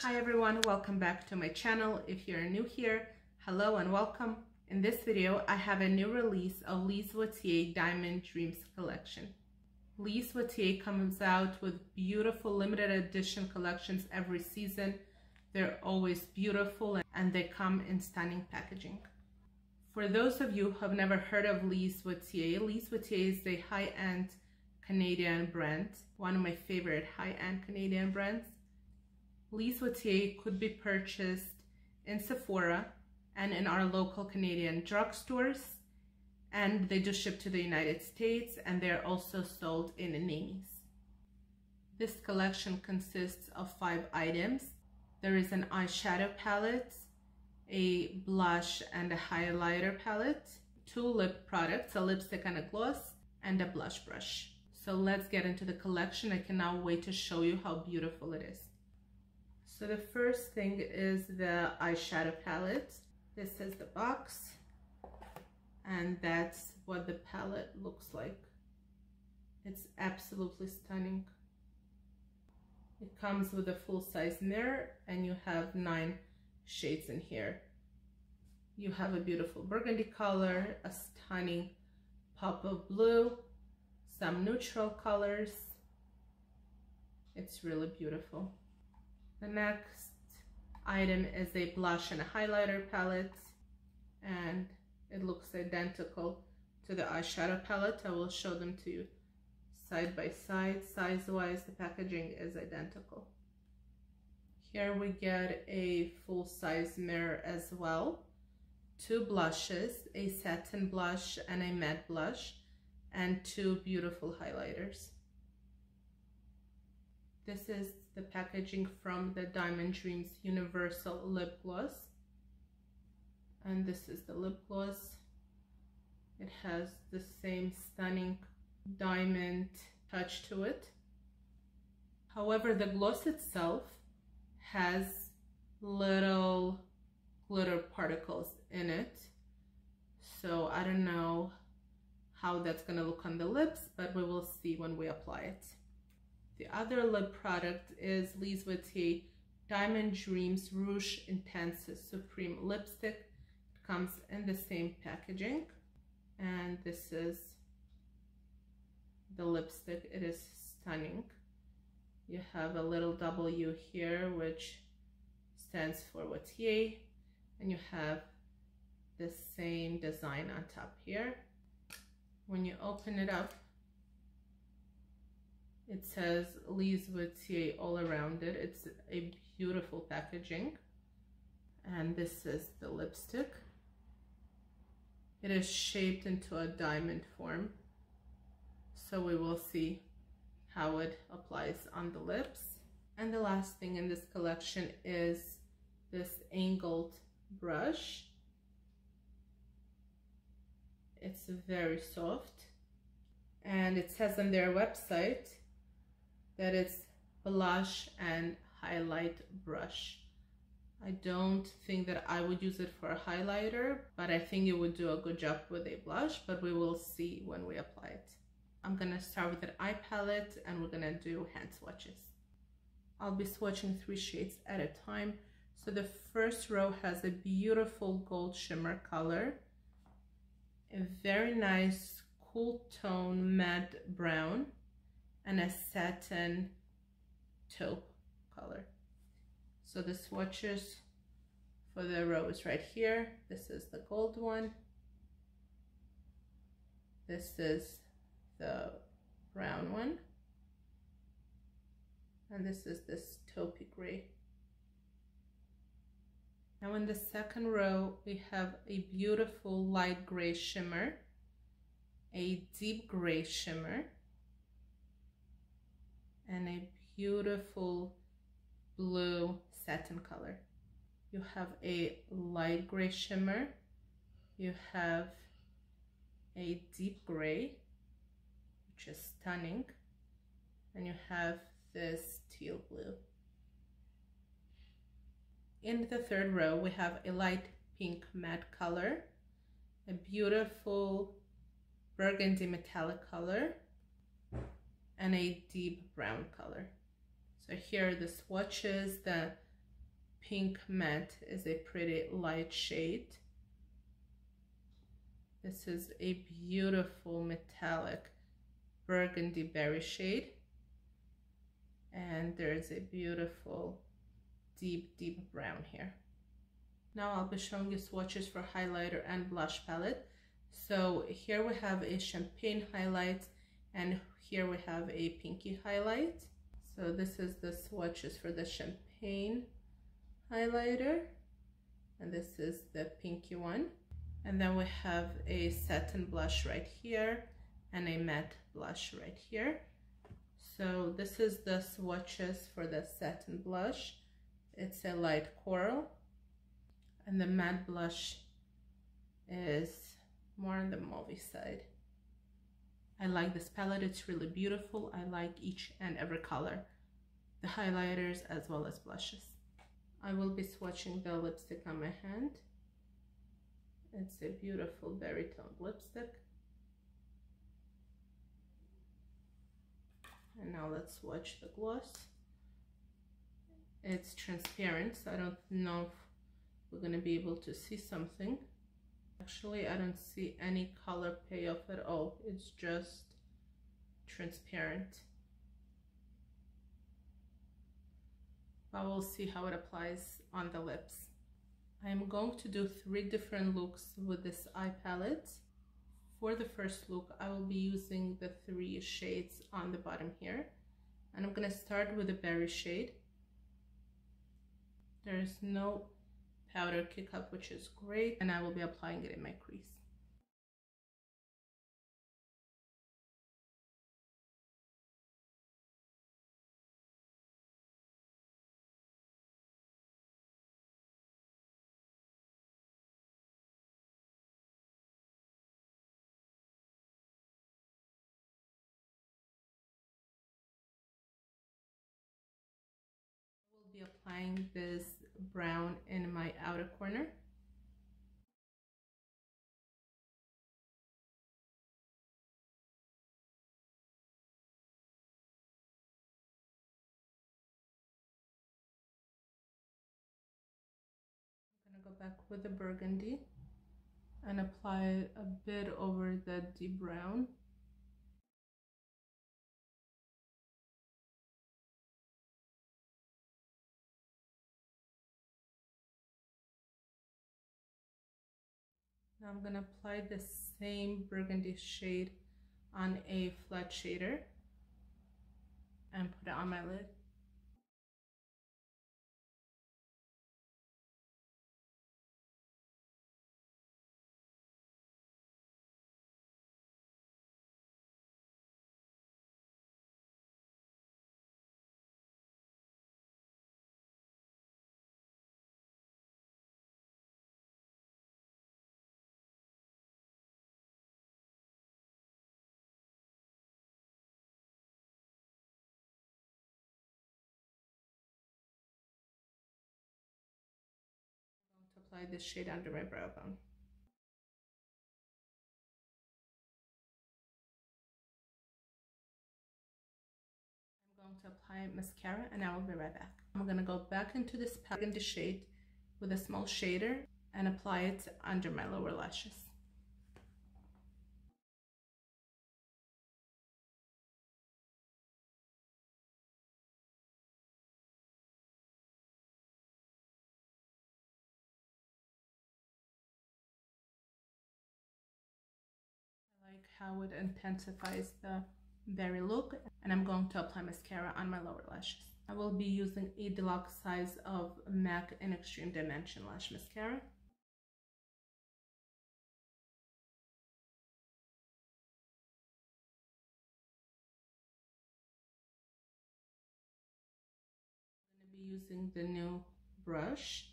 Hi everyone, welcome back to my channel. If you're new here, hello and welcome. In this video, I have a new release of Lise Watier Diamond Dreams collection. Lise Watier comes out with beautiful limited edition collections every season. They're always beautiful and they come in stunning packaging. For those of you who have never heard of Lise Watier is a high-end Canadian brand, one of my favorite high-end Canadian brands. Lise Watier could be purchased in Sephora and in our local Canadian drugstores, and they do ship to the United States, and they're also sold in Namies. This collection consists of 5 items. There is an eyeshadow palette, a blush and a highlighter palette, 2 lip products, a lipstick and a gloss, and a blush brush. So let's get into the collection. I cannot wait to show you how beautiful it is. So the first thing is the eyeshadow palette. This is the box, and that's what the palette looks like. It's absolutely stunning. It comes with a full-size mirror, and you have 9 shades in here. You have a beautiful burgundy color, a stunning pop of blue, some neutral colors. It's really beautiful. The next item is a blush and a highlighter palette, and it looks identical to the eyeshadow palette. I will show them to you side by side. Size-wise, the packaging is identical. Here we get a full-size mirror as well, 2 blushes, a satin blush and a matte blush, and 2 beautiful highlighters. This is the packaging from the Diamond Dreams Universal Lip Gloss. And this is the lip gloss. It has the same stunning diamond touch to it. However, the gloss itself has little glitter particles in it. So I don't know how that's gonna look on the lips, but we will see when we apply it. The other lip product is Lise Watier Diamond Dreams Rouge Intense Supreme Lipstick. It comes in the same packaging, and this is the lipstick. It is stunning. You have a little W here, which stands for Watier, and you have the same design on top here. When you open it up, it says Lise Watier all around it. It's a beautiful packaging. And this is the lipstick. It is shaped into a diamond form. So we will see how it applies on the lips. And the last thing in this collection is this angled brush. It's very soft. And it says on their website that it's blush and highlight brush. I don't think that I would use it for a highlighter, but I think it would do a good job with a blush, but we will see when we apply it. I'm gonna start with an eye palette, and we're gonna do hand swatches. I'll be swatching 3 shades at a time. So the first row has a beautiful gold shimmer color, a very nice cool tone matte brown, and a satin taupe color. So the swatches for the row is right here. This is the gold one. This is the brown one. And this is this taupey gray. Now in the second row, we have a beautiful light gray shimmer, a deep gray shimmer, and a beautiful blue satin color. You have a light gray shimmer, you have a deep gray, which is stunning, and you have this teal blue. In the third row, we have a light pink matte color, a beautiful burgundy metallic color, and a deep brown color. So here are the swatches. The pink matte is a pretty light shade. This is a beautiful metallic burgundy berry shade. And there's a beautiful deep brown here. Now I'll be showing you swatches for highlighter and blush palette. So here we have a champagne highlight, and here we have a pinky highlight. So this is the swatches for the champagne highlighter, and this is the pinky one. And then we have a satin blush right here and a matte blush right here. So this is the swatches for the satin blush. It's a light coral, and the matte blush is more on the mauvey side. I like this palette, it's really beautiful. I like each and every color, the highlighters as well as blushes. I will be swatching the lipstick on my hand. It's a beautiful berry toned lipstick. And now let's swatch the gloss. It's transparent, so I don't know if we're going to be able to see something. Actually, I don't see any color payoff at all. It's just transparent. But we'll see how it applies on the lips. I'm going to do 3 different looks with this eye palette. For the first look, I will be using the 3 shades on the bottom here. And I'm going to start with the berry shade. There is no powder kick up, which is great, and I will be applying it in my crease. Be applying this brown in my outer corner. I'm gonna go back with the burgundy and apply a bit over the deep brown. Now I'm gonna apply the same burgundy shade on a flat shader and put it on my lid. To apply this shade under my brow bone. I'm going to apply mascara and I will be right back. I'm going to go back into this burgundy shade with a small shader and apply it under my lower lashes. Like how it intensifies the berry look, and I'm going to apply mascara on my lower lashes. I will be using a deluxe size of MAC in Extreme Dimension Lash Mascara. I'm going to be using the new brush,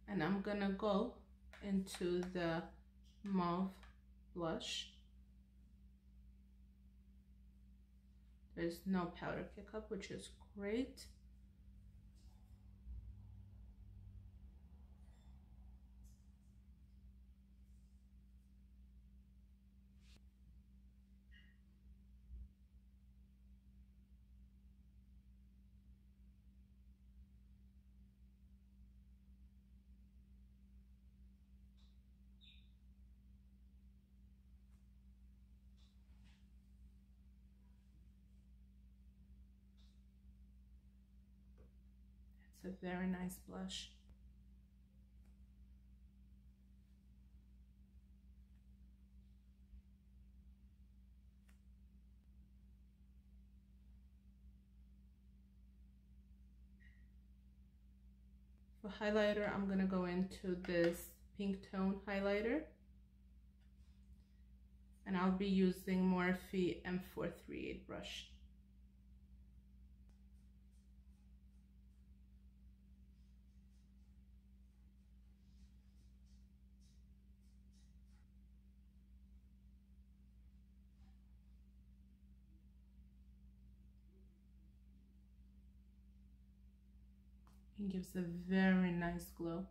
and I'm gonna go into the mauve blush. There's no powder kick up, which is great. It's a very nice blush. For highlighter, I'm gonna go into this pink tone highlighter, and I'll be using Morphe M438 brush. It gives a very nice glow.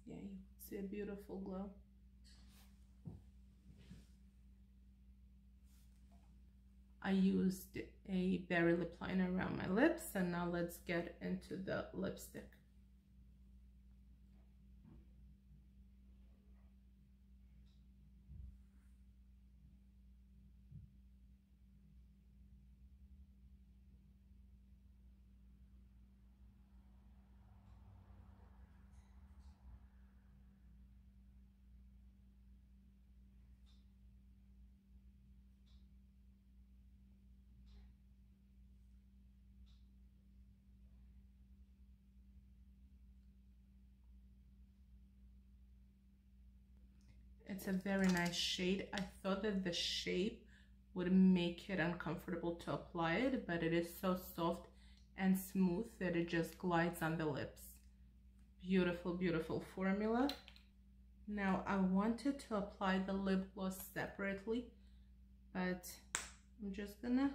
Yeah, you see a beautiful glow. I used a berry lip liner around my lips, and now let's get into the lipstick. It's a very nice shade. I thought that the shape would make it uncomfortable to apply it, but it is so soft and smooth that it just glides on the lips. Beautiful, beautiful formula. Now I wanted to apply the lip gloss separately, but I'm just gonna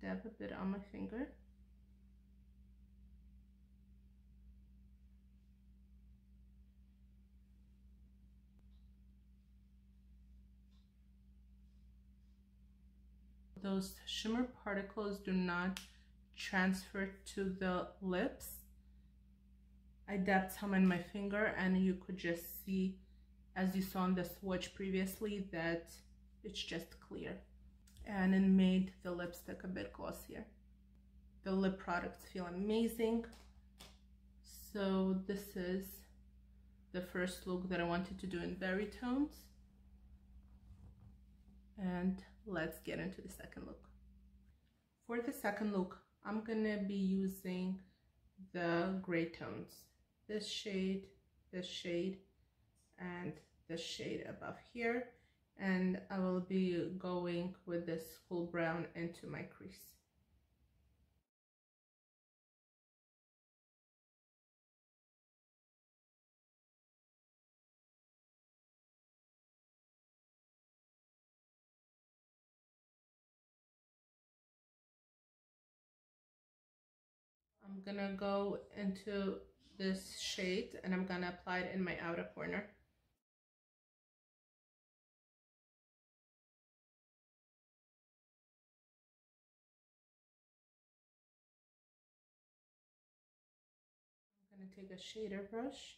dab a bit on my finger. Those shimmer particles do not transfer to the lips. I dabbed some in my finger, and you could just see, as you saw on the swatch previously, that it's just clear, and it made the lipstick a bit glossier. The lip products feel amazing. So this is the first look that I wanted to do in berry tones, and let's get into the second look. For the second look, I'm gonna be using the gray tones, this shade, and the shade above here, and I will be going with this cool brown into my crease. I'm gonna go into this shade, and I'm gonna apply it in my outer corner. I'm gonna take a shader brush.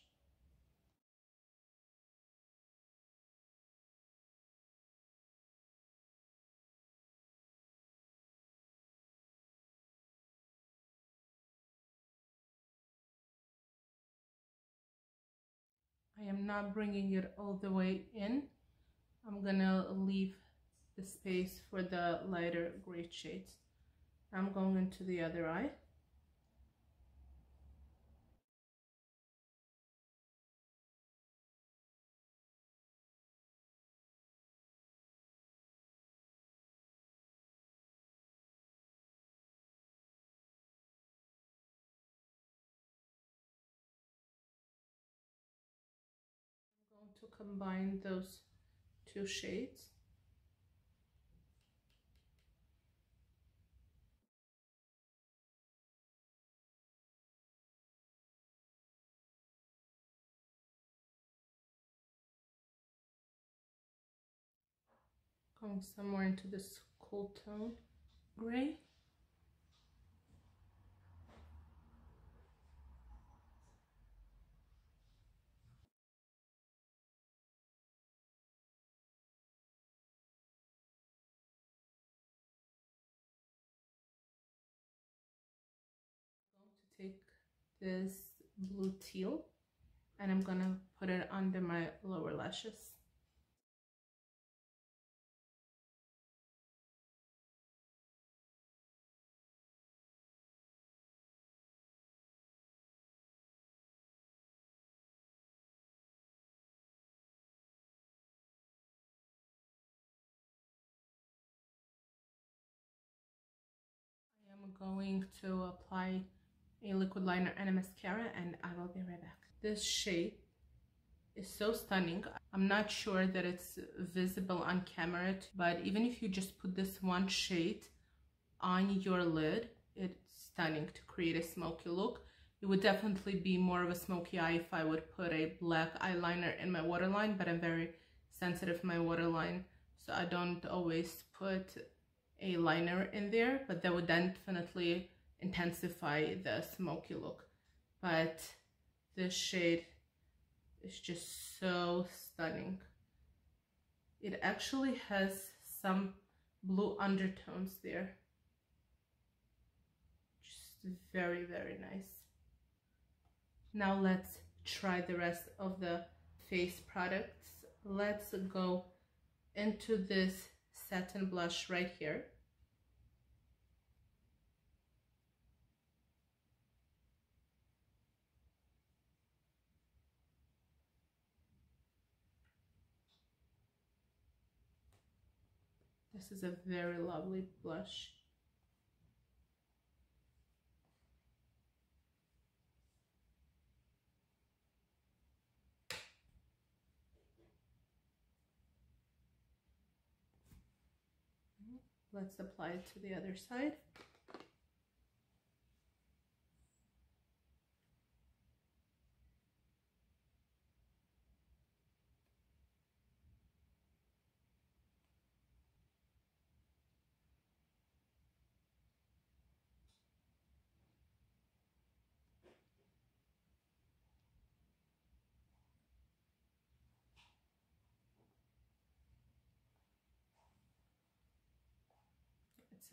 I am not bringing it all the way in. I'm gonna leave the space for the lighter gray shades. I'm going into the other eye. I'm going to combine those two shades. Going somewhere into this cool tone gray. I'm going to take this blue teal and I'm gonna put it under my lower lashes. I am going to apply a liquid liner and a mascara, and I will be right back. This shade is so stunning. I'm not sure that it's visible on camera, but even if you just put this one shade on your lid, it's stunning to create a smoky look. It would definitely be more of a smoky eye if I would put a black eyeliner in my waterline, but I'm very sensitive to my waterline, so I don't always put a liner in there, but that would definitely intensify the smoky look. But this shade is just so stunning. It actually has some blue undertones there. Just very, very nice. Now let's try the rest of the face products. Let's go into this satin blush right here. This is a very lovely blush. Let's apply it to the other side.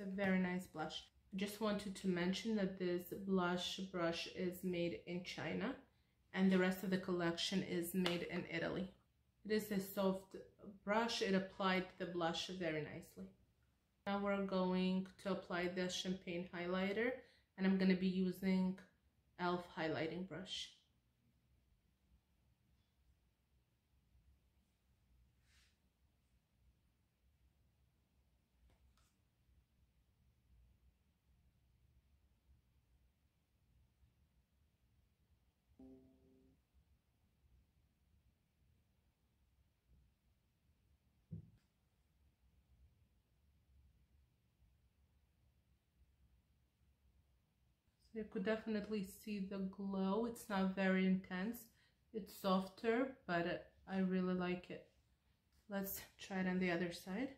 It's a very nice blush. I just wanted to mention that this blush brush is made in China and the rest of the collection is made in Italy. It is a soft brush. It applied the blush very nicely. Now we're going to apply the champagne highlighter, and I'm going to be using e.l.f. highlighting brush. So you could definitely see the glow. It's not very intense. It's softer, but I really like it. Let's try it on the other side.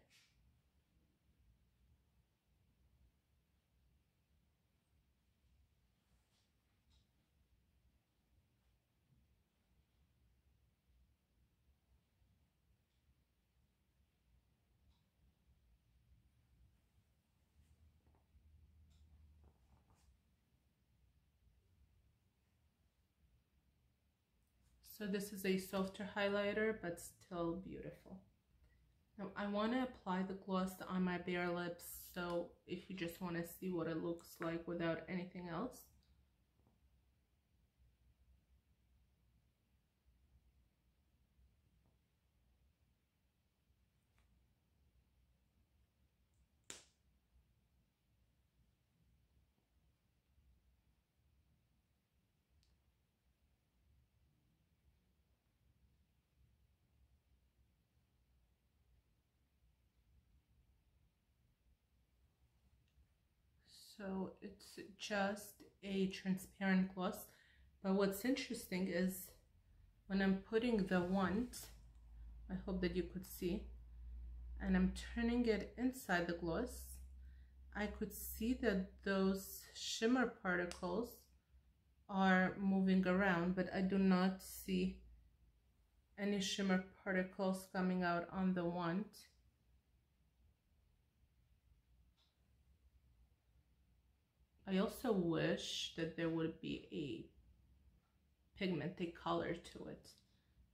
So this is a softer highlighter, but still beautiful. Now I want to apply the gloss on my bare lips, so if you just want to see what it looks like without anything else. So it's just a transparent gloss, but what's interesting is when I'm putting the wand, I hope that you could see, and I'm turning it inside the gloss, I could see that those shimmer particles are moving around, but I do not see any shimmer particles coming out on the wand. I also wish that there would be a pigmented color to it,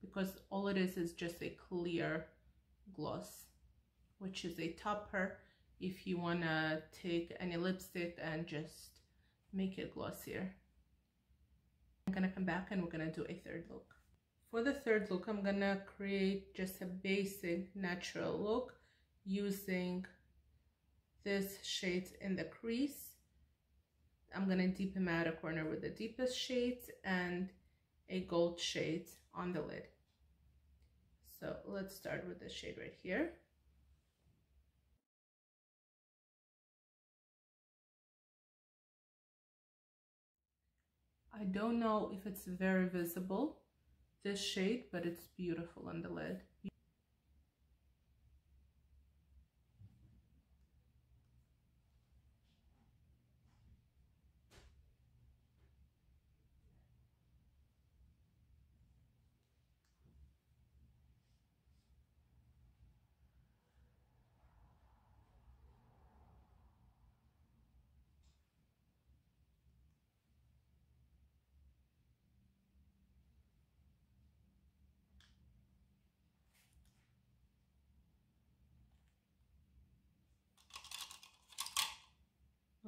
because all it is just a clear gloss, which is a topper if you want to take any lipstick and just make it glossier. I'm gonna come back and we're gonna do a third look. For the third look, I'm gonna create just a basic natural look using this shade in the crease. I'm gonna deepen my outer corner with the deepest shades and a gold shade on the lid. So let's start with the shade right here. I don't know if it's very visible, this shade, but it's beautiful on the lid.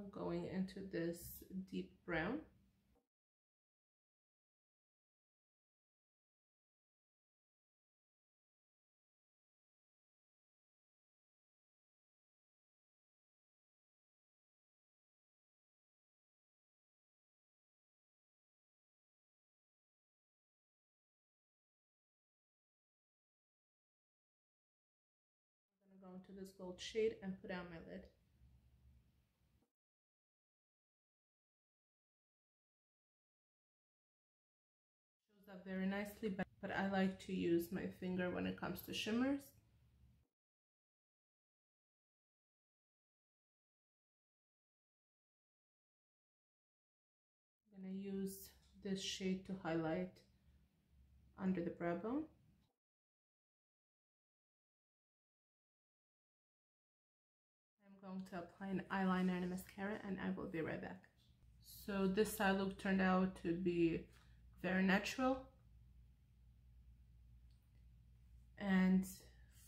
I'm going into this deep brown. I'm gonna go into this gold shade and put on my lid. Shows up very nicely, but I like to use my finger when it comes to shimmers. I'm gonna use this shade to highlight under the brow bone. I'm going to apply an eyeliner and a mascara, and I will be right back. So this side look turned out to be very natural. And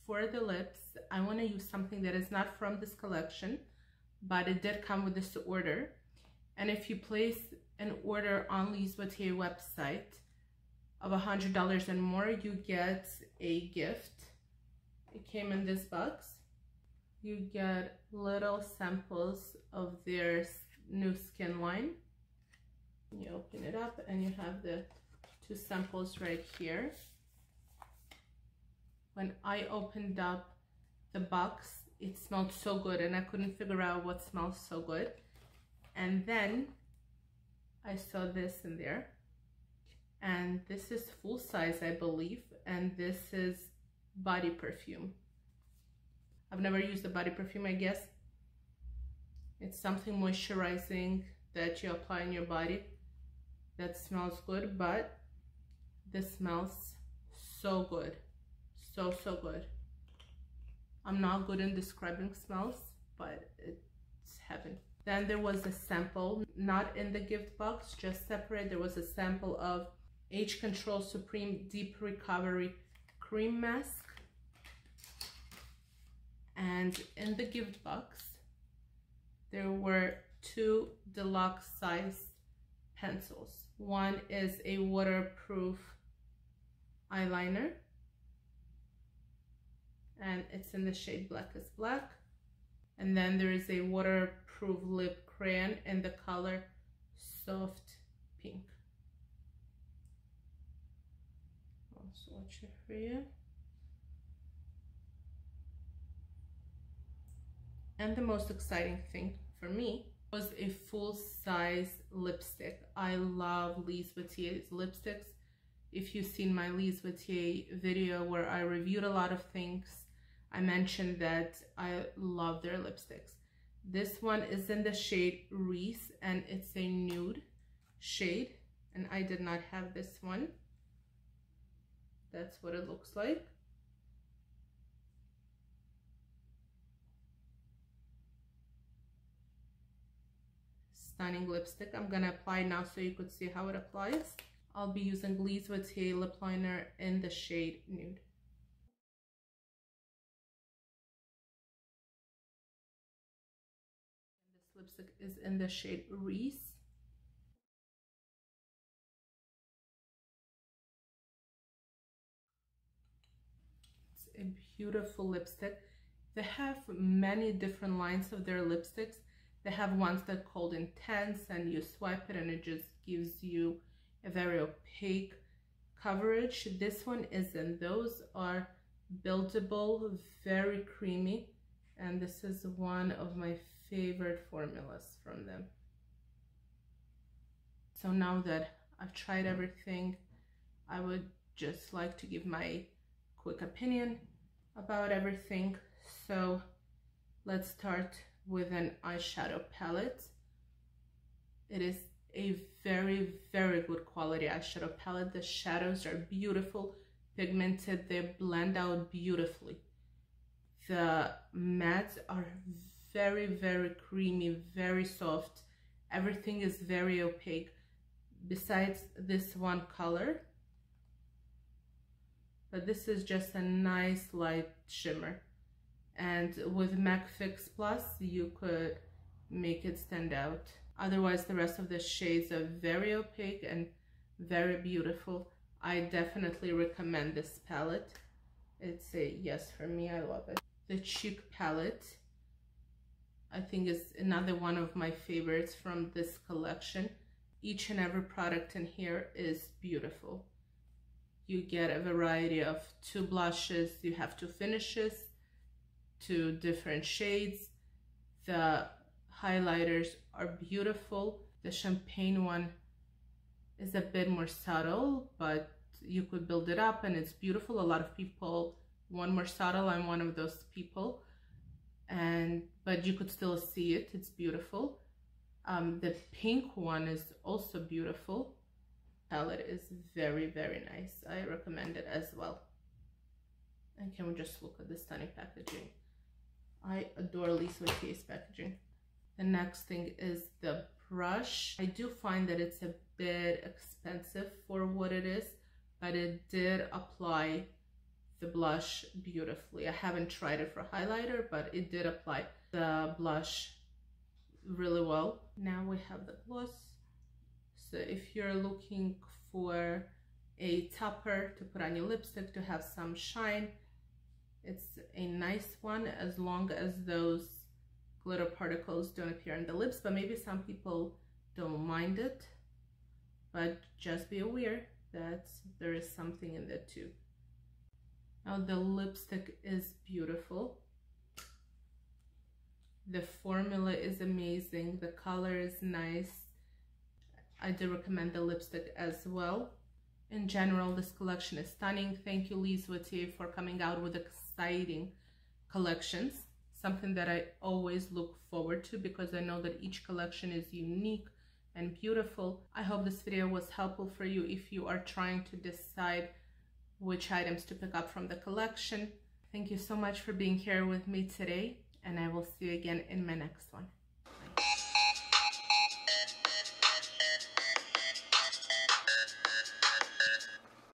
for the lips, I want to use something that is not from this collection, but it did come with this order. And if you place an order on Lise Watier website of $100 and more, you get a gift. It came in this box. You get little samples of their new skin line. You open it up and you have the 2 samples right here. When I opened up the box, it smelled so good and I couldn't figure out what smells so good. And then I saw this in there, and this is full size, I believe, and this is body perfume. I've never used a body perfume, I guess. It's something moisturizing that you apply on your body that smells good, but this smells so good. So good. I'm not good in describing smells, but it's heaven. Then there was a sample, not in the gift box, just separate. There was a sample of Age Control Supreme Deep Recovery Cream Mask. And in the gift box, there were 2 deluxe size pencils. One is a waterproof eyeliner, and it's in the shade Black is Black. And then there is a waterproof lip crayon in the color Soft Pink. I'll swatch it for you. And the most exciting thing for me was a full-size lipstick. I love Lise Watier's lipsticks. If you've seen my Lise Watier video where I reviewed a lot of things, I mentioned that I love their lipsticks. This one is in the shade Reese, and it's a nude shade, and I did not have this one. That's what it looks like. Stunning lipstick. I'm gonna apply now so you could see how it applies. I'll be using Lise Watier lip liner in the shade nude. And this lipstick is in the shade Reese. It's a beautiful lipstick. They have many different lines of their lipsticks. They have ones that are called Intense, and you swipe it and it just gives you a very opaque coverage. This one isn't. Those are buildable, very creamy, and this is one of my favorite formulas from them. So now that I've tried everything, I would just like to give my quick opinion about everything. So let's start with an eyeshadow palette. It is a very, very good quality eyeshadow palette. The shadows are beautiful, pigmented, they blend out beautifully. The mattes are very, very creamy, very soft. Everything is very opaque besides this one color, but this is just a nice light shimmer. And with MAC Fix Plus, you could make it stand out. Otherwise, the rest of the shades are very opaque and very beautiful. I definitely recommend this palette. It's a yes for me, I love it. The Cheek palette, I think, is another one of my favorites from this collection. Each and every product in here is beautiful. You get a variety of 2 blushes, you have 2 finishes, 2 different shades. The highlighters are beautiful. The champagne one is a bit more subtle, but you could build it up and it's beautiful. A lot of people want more subtle. I'm one of those people, but you could still see it. It's beautiful. The pink one is also beautiful. Palette is very, very nice. I recommend it as well. And can we just look at the stunning packaging? I adore Lise Watier's packaging. The next thing is the brush. I do find that it's a bit expensive for what it is, but it did apply the blush beautifully. I haven't tried it for highlighter, but it did apply the blush really well. Now we have the gloss. So if you're looking for a topper to put on your lipstick to have some shine, it's a nice one as long as those glitter particles don't appear on the lips, but maybe some people don't mind it, but just be aware that there is something in there too. Now the lipstick is beautiful. The formula is amazing. The color is nice. I do recommend the lipstick as well. In general, this collection is stunning. Thank you, Lise Watier, for coming out with exciting collections. Something that I always look forward to because I know that each collection is unique and beautiful. I hope this video was helpful for you if you are trying to decide which items to pick up from the collection. Thank you so much for being here with me today, and I will see you again in my next one.